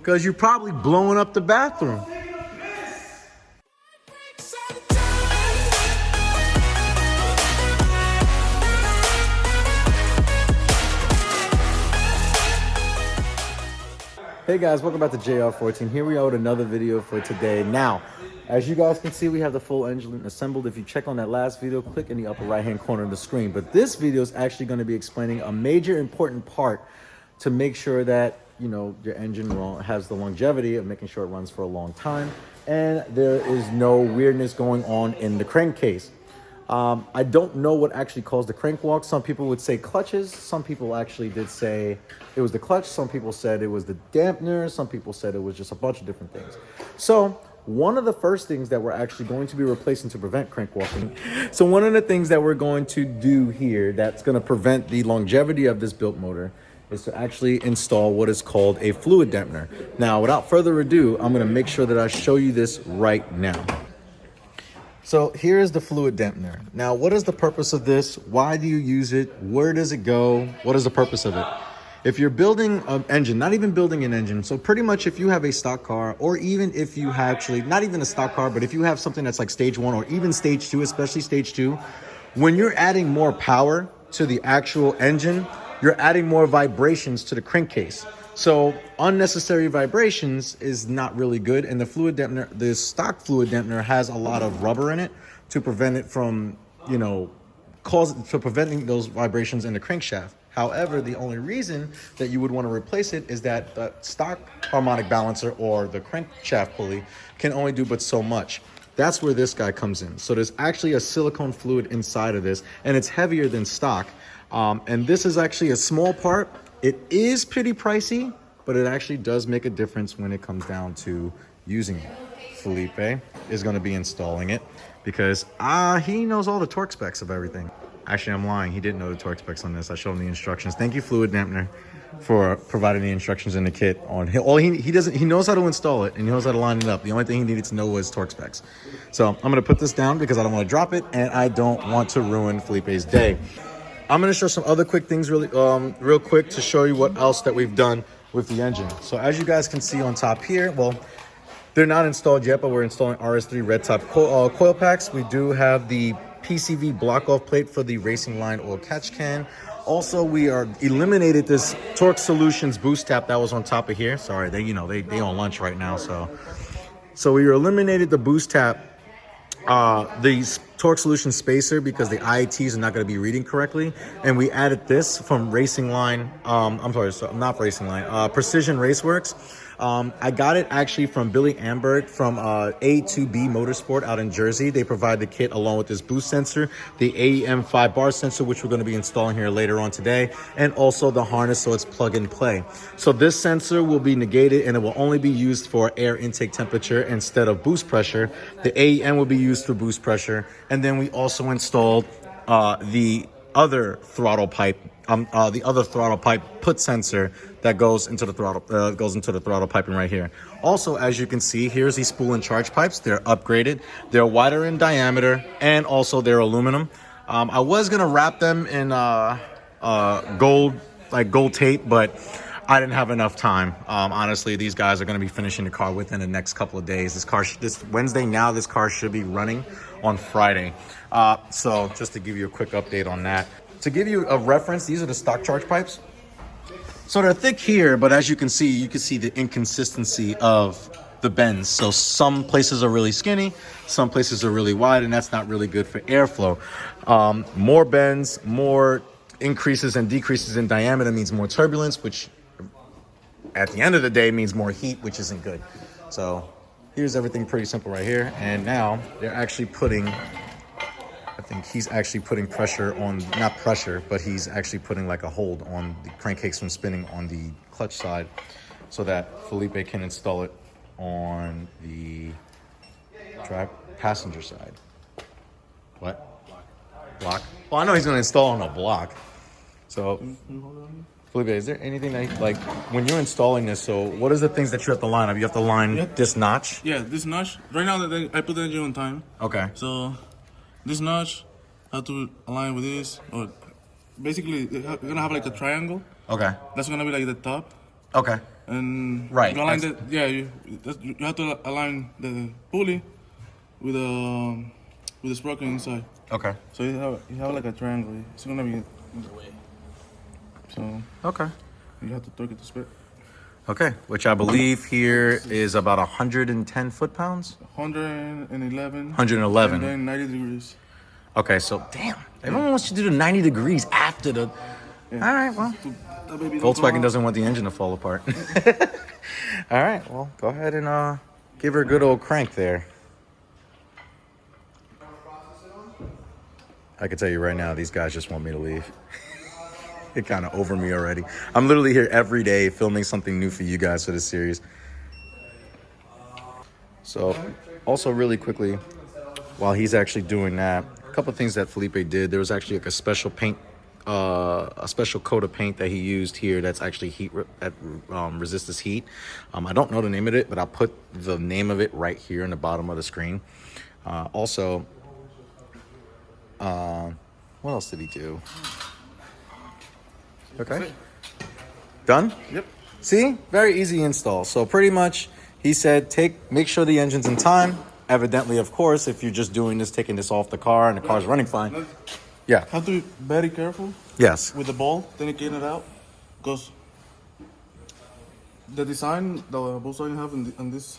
because you're probably blowing up the bathroom. Hey guys, welcome back to JR14. Here we are with another video for today. Now, as you guys can see, we have the full engine assembled. If you check on that last video, click in the upper right hand corner of the screen. But this video is actually going to be explaining a major important part to make sure that, you know, your engine has the longevity of making sure it runs for a long time and there is no weirdness going on in the crankcase. I don't know what actually caused the crank walk. Some people would say clutches. Some people actually did say it was the clutch. Some people said it was the dampener. Some people said it was just a bunch of different things. So one of the first things that we're actually going to be replacing to prevent crank walking. So one of the things that we're going to do here that's going to prevent the longevity of this built motor is to actually install what is called a fluid dampener. Now, without further ado, I'm going to make sure that I show you this right now. So here is the fluid dampener. Now, what is the purpose of this? Why do you use it? Where does it go? What is the purpose of it? If you're building an engine, not even building an engine, so pretty much if you have a stock car, or even if you actually, not even a stock car, but if you have something that's like stage 1 or even stage 2, especially stage 2, when you're adding more power to the actual engine, you're adding more vibrations to the crankcase. So unnecessary vibrations is not really good. And the fluid dampener, the stock fluid dampener has a lot of rubber in it to prevent it from, you know, preventing those vibrations in the crankshaft. However, the only reason that you would want to replace it is that the stock harmonic balancer or the crankshaft pulley can only do but so much. That's where this guy comes in. So there's actually a silicone fluid inside of this, and it's heavier than stock. And this is actually a small part. It is pretty pricey, but it actually does make a difference when it comes down to using it. Felipe is going to be installing it because he knows all the torque specs of everything. Actually, I'm lying. He didn't know the torque specs on this. I showed him the instructions. Thank you, Fluid Dampener, for providing the instructions in the kit. He knows how to install it and he knows how to line it up. The only thing he needed to know was torque specs. So I'm going to put this down because I don't want to drop it and I don't want to ruin Felipe's day. I'm going to show some other quick things real quick to show you what else that we've done with the engine. So as you guys can see on top here, well, they're not installed yet, but we're installing RS3 red top coil packs. We do have the PCV block off plate for the Racing Line oil catch can. Also, we are eliminated this Torque Solutions boost tap that was on top of here. Sorry, they on lunch right now. So we eliminated the boost tap, the Torque Solutions spacer because the IATs are not going to be reading correctly, and we added this from Racing Line. Not Racing Line, Precision Raceworks. I got it actually from Billy Amberg from A2B Motorsport out in Jersey. They provide the kit along with this boost sensor, the AEM 5 bar sensor, which we're going to be installing here later on today, and also the harness so it's plug and play. So this sensor will be negated and it will only be used for air intake temperature instead of boost pressure. The AEM will be used for boost pressure. And then we also installed the other throttle pipe put sensor that goes into the throttle piping right here. Also, as you can see, here's these spool and charge pipes. They're upgraded. They're wider in diameter and also they're aluminum. I was gonna wrap them in gold tape, but I didn't have enough time. Honestly, these guys are gonna be finishing the car within the next couple of days. This Wednesday now, this car should be running on Friday. So just to give you a quick update on that. To give you a reference, these are the stock charge pipes. So they're thick here, but as you can see the inconsistency of the bends. So some places are really skinny, some places are really wide, and that's not really good for airflow. More bends, more increases and decreases in diameter means more turbulence, which at the end of the day means more heat, which isn't good. So here's everything pretty simple right here. And now they're actually putting, I think he's actually putting pressure on, not pressure, but he's actually putting like a hold on the crankcase from spinning on the clutch side so that Felipe can install it on the passenger side. What? Block? Well, I know he's going to install on a block. So, Felipe, is there anything that, like, when you're installing this, so what is the things that you have to line up? You have to line this notch? Yeah, this notch. Right now, I put the engine on time. Okay. So, this notch, I have to align with this. Or basically, you're going to have like a triangle. Okay. That's going to be like the top. Okay. And Right. you align you have to align the pulley with the sprocket inside. Okay. So you have like a triangle. It's gonna be in the way. So Okay. you have to torque it to spit. Okay, which I believe here is about 110 foot-pounds? 111. 111. And then 90 degrees. Okay, so damn. Everyone wants you to do 90 degrees after the... Yeah. All right, well. That baby don't Volkswagen come out. doesn't want the engine to fall apart. All right, well, go ahead and give her a good old crank there. I can tell you right now, these guys just want me to leave. It kind of over me already. I'm literally here every day filming something new for you guys for this series. So, also really quickly, while he's actually doing that, a couple of things that Felipe did. There was actually like a special paint, a special coat of paint that he used here that's actually resists heat. I don't know the name of it, but I'll put the name of it right here in the bottom of the screen. Also, what else did he do? Okay. Done? Yep. See? Very easy install. So pretty much he said make sure the engine's in time. Evidently, of course, if you're just doing this, taking this off the car and the car's running fine. Yeah. Have to be very careful Yes. with the ball, then you get it out. Because the design that Volkswagen have in this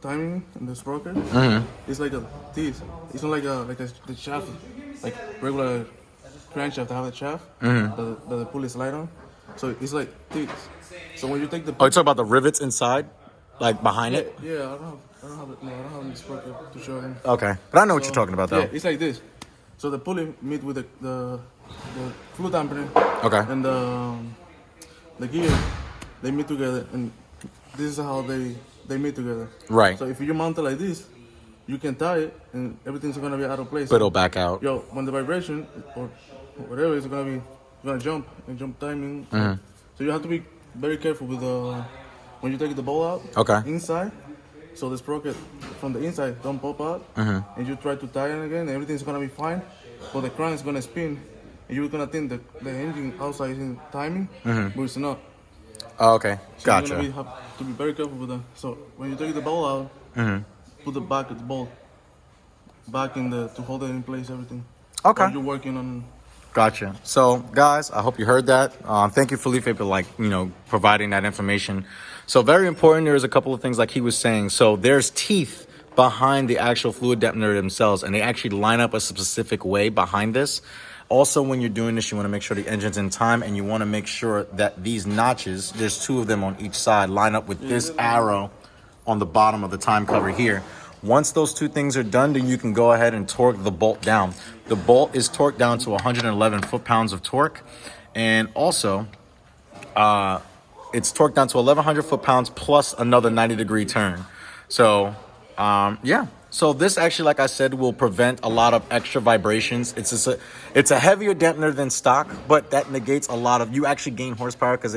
timing in the sprocket is like a teeth. It's not like the shaft, like regular crankshaft that have a shaft that the pulley slide on. So it's like teeth. So when you take the Oh, you're talking about the rivets inside? Like behind it? yeah, I don't have the sprocket to show them. Okay. But I know what you're talking about, though. Yeah, it's like this. So the pulley meet with the Fluidamper Okay. and the gear, they meet together, and this is how they meet together. Right. So if you mount it like this, you can tie it, and everything's gonna be out of place. But it'll back out. Yo, when the vibration or whatever is gonna jump and jump timing. So you have to be very careful with when you take the ball out. Okay. Inside, so the sprocket from the inside don't pop out, and you try to tie it again. Everything's gonna be fine, but the crank is gonna spin, and you're gonna think the engine outside is in timing, but it's not. Oh, okay. So Gotcha. you're gonna have to be very careful with that. So when you take the ball out, put the back of the ball back to hold it in place. Everything. Okay. While you're working on. Gotcha. So, guys, I hope you heard that. Thank you, Felipe, for providing that information. So, very important. There's a couple of things like he was saying. So, there's teeth behind the actual fluid dampener themselves, and they actually line up a specific way behind this. Also, when you're doing this, you want to make sure the engine's in time, and you want to make sure that these notches, there's two of them on each side, line up with this arrow on the bottom of the time cover here. Once those two things are done, then you can go ahead and torque the bolt down. The bolt is torqued down to 111 foot-pounds of torque. And also, it's torqued down to 1,100 foot-pounds plus another 90-degree turn. So, yeah. So this actually, like I said, will prevent a lot of extra vibrations. It's a heavier dampener than stock, but that negates a lot of... You actually gain horsepower because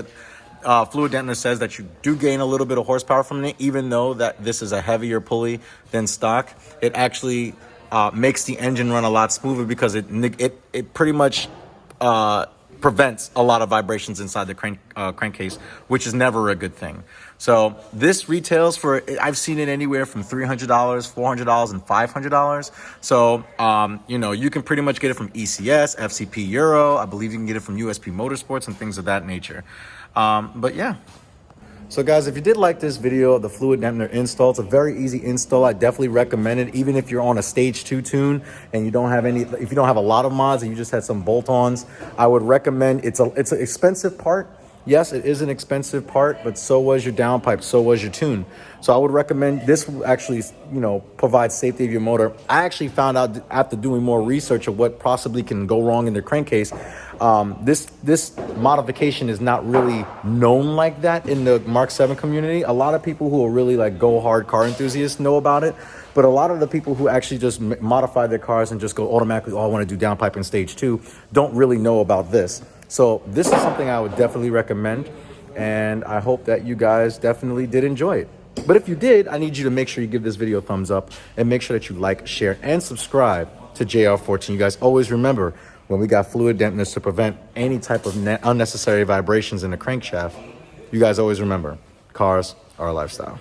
fluid dampener says that you do gain a little bit of horsepower from it, even though that this is a heavier pulley than stock. It actually makes the engine run a lot smoother because it pretty much prevents a lot of vibrations inside the crankcase, which is never a good thing. So this retails for, I've seen it anywhere from $300, $400, and $500. So, you can pretty much get it from ECS, FCP Euro. I believe you can get it from USP Motorsports and things of that nature. But yeah. So guys, if you did like this video of the fluid dampener install, it's a very easy install. I definitely recommend it, even if you're on a stage 2 tune and you don't have if you don't have a lot of mods and you just had some bolt-ons, I would recommend. It's an expensive part. Yes, it is an expensive part, but so was your downpipe, so was your tune. So I would recommend this will actually, provide safety of your motor. I actually found out after doing more research of what possibly can go wrong in the crankcase, this modification is not really known like that in the Mark 7 community. A lot of people who are really like go hard car enthusiasts know about it, but a lot of the people who actually just modify their cars and just go automatically, oh, I want to do downpipe in stage 2, don't really know about this. So this is something I would definitely recommend, and I hope that you guys definitely did enjoy it. But if you did, I need you to make sure you give this video a thumbs up and make sure that you like, share, and subscribe to JR14. You guys always remember, when we got fluid dampeners to prevent any type of unnecessary vibrations in the crankshaft, you guys always remember, cars are a lifestyle.